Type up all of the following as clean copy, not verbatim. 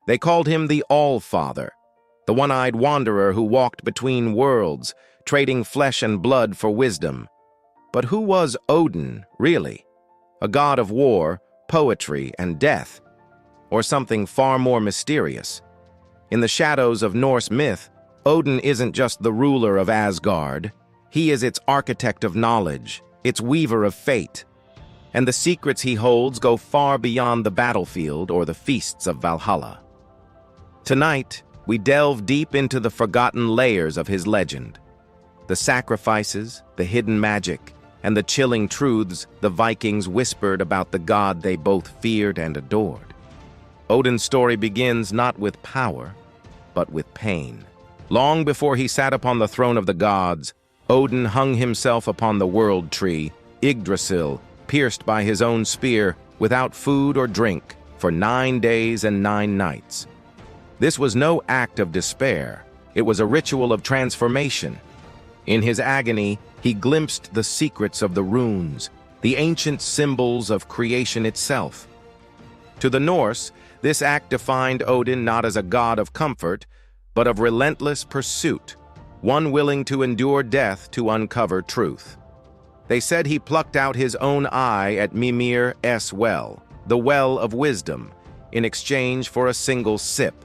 They called him the Allfather, the one-eyed wanderer who walked between worlds, trading flesh and blood for wisdom. But who was Odin, really? A god of war, poetry, and death? Or something far more mysterious? In the shadows of Norse myth, Odin isn't just the ruler of Asgard. He is its architect of knowledge, its weaver of fate. And the secrets he holds go far beyond the battlefield or the feasts of Valhalla. Tonight, we delve deep into the forgotten layers of his legend. The sacrifices, the hidden magic, and the chilling truths the Vikings whispered about the god they both feared and adored. Odin's story begins not with power, but with pain. Long before he sat upon the throne of the gods, Odin hung himself upon the world tree, Yggdrasil, pierced by his own spear, without food or drink, for 9 days and 9 nights. This was no act of despair. It was a ritual of transformation. In his agony, he glimpsed the secrets of the runes, the ancient symbols of creation itself. To the Norse, this act defined Odin not as a god of comfort, but of relentless pursuit, one willing to endure death to uncover truth. They said he plucked out his own eye at Mimir's well, the well of wisdom, in exchange for a single sip.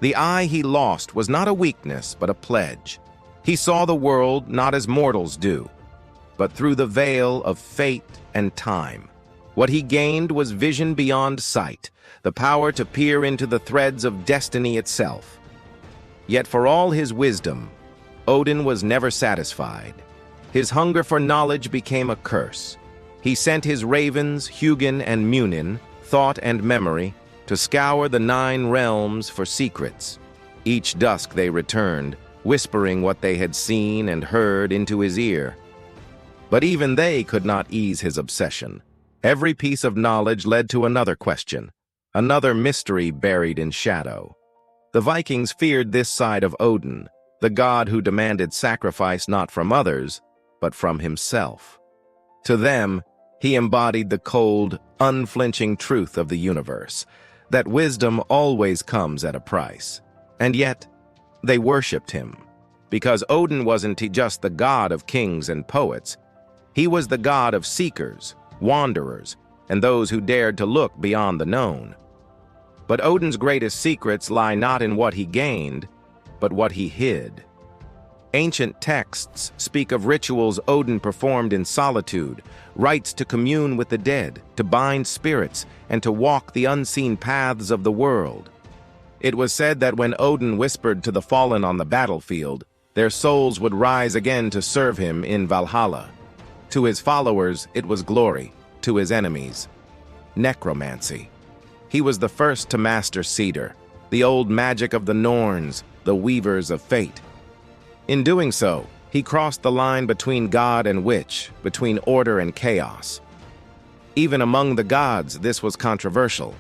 The eye he lost was not a weakness, but a pledge. He saw the world not as mortals do, but through the veil of fate and time. What he gained was vision beyond sight, the power to peer into the threads of destiny itself. Yet for all his wisdom, Odin was never satisfied. His hunger for knowledge became a curse. He sent his ravens, Hugin and Munin, thought and memory, to scour the 9 realms for secrets. Each dusk they returned, whispering what they had seen and heard into his ear. But even they could not ease his obsession. Every piece of knowledge led to another question, another mystery buried in shadow. The Vikings feared this side of Odin, the god who demanded sacrifice not from others, but from himself. To them, he embodied the cold, unflinching truth of the universe, that wisdom always comes at a price. And yet, they worshipped him, because Odin wasn't just the god of kings and poets. He was the god of seekers, wanderers, and those who dared to look beyond the known. But Odin's greatest secrets lie not in what he gained, but what he hid. Ancient texts speak of rituals Odin performed in solitude, rites to commune with the dead, to bind spirits, and to walk the unseen paths of the world. It was said that when Odin whispered to the fallen on the battlefield, their souls would rise again to serve him in Valhalla. To his followers, it was glory. To his enemies, necromancy. He was the first to master cedar, the old magic of the Norns, the weavers of fate. In doing so, he crossed the line between god and witch, between order and chaos. Even among the gods, this was controversial.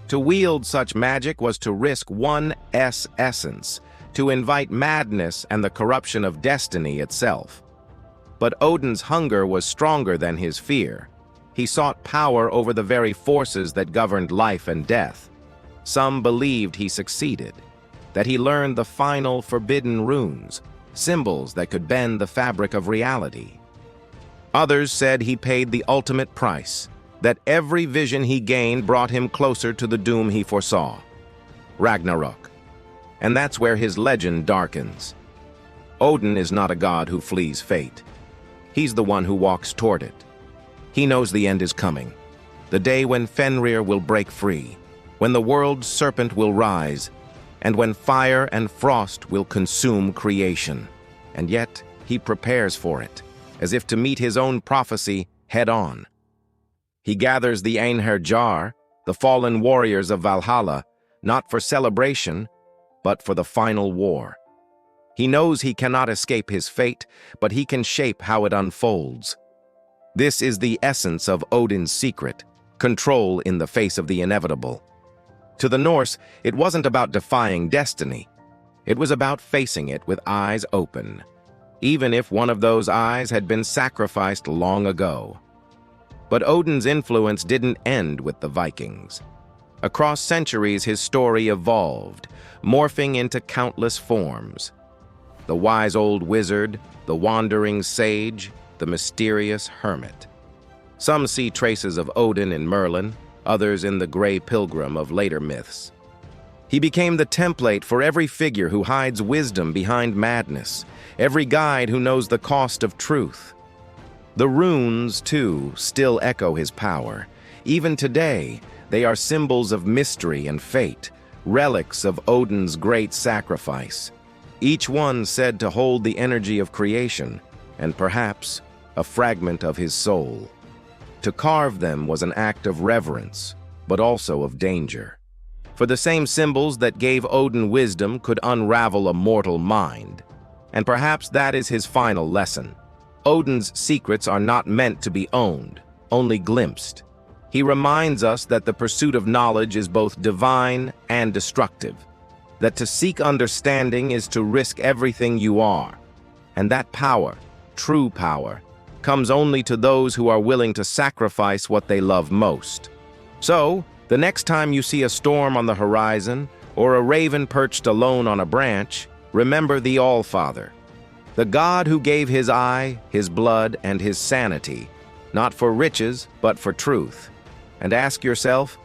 To wield such magic was to risk one's essence, to invite madness and the corruption of destiny itself. But Odin's hunger was stronger than his fear. He sought power over the very forces that governed life and death. Some believed he succeeded, that he learned the final forbidden runes, symbols that could bend the fabric of reality. Others said he paid the ultimate price, that every vision he gained brought him closer to the doom he foresaw, Ragnarok. And that's where his legend darkens. Odin is not a god who flees fate. He's the one who walks toward it. He knows the end is coming, the day when Fenrir will break free, when the world's serpent will rise, and when fire and frost will consume creation. And yet, he prepares for it, as if to meet his own prophecy head-on. He gathers the Einherjar, the fallen warriors of Valhalla, not for celebration, but for the final war. He knows he cannot escape his fate, but he can shape how it unfolds. This is the essence of Odin's secret, control in the face of the inevitable. To the Norse, it wasn't about defying destiny. It was about facing it with eyes open, even if one of those eyes had been sacrificed long ago. But Odin's influence didn't end with the Vikings. Across centuries, his story evolved, morphing into countless forms. The wise old wizard, the wandering sage, the mysterious hermit. Some see traces of Odin in Merlin, others in the gray pilgrim of later myths. He became the template for every figure who hides wisdom behind madness, every guide who knows the cost of truth. The runes, too, still echo his power. Even today, they are symbols of mystery and fate, relics of Odin's great sacrifice, each one said to hold the energy of creation, and perhaps a fragment of his soul. To carve them was an act of reverence, but also of danger. For the same symbols that gave Odin wisdom could unravel a mortal mind. And perhaps that is his final lesson. Odin's secrets are not meant to be owned, only glimpsed. He reminds us that the pursuit of knowledge is both divine and destructive, that to seek understanding is to risk everything you are, and that power, true power, comes only to those who are willing to sacrifice what they love most. So, the next time you see a storm on the horizon or a raven perched alone on a branch, remember the Allfather, the God who gave his eye, his blood, and his sanity, not for riches, but for truth. And ask yourself,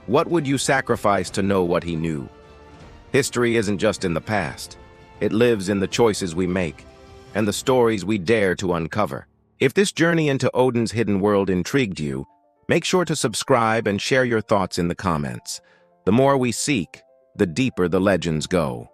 what would you sacrifice to know what he knew? History isn't just in the past. It lives in the choices we make and the stories we dare to uncover. If this journey into Odin's hidden world intrigued you, make sure to subscribe and share your thoughts in the comments. The more we seek, the deeper the legends go.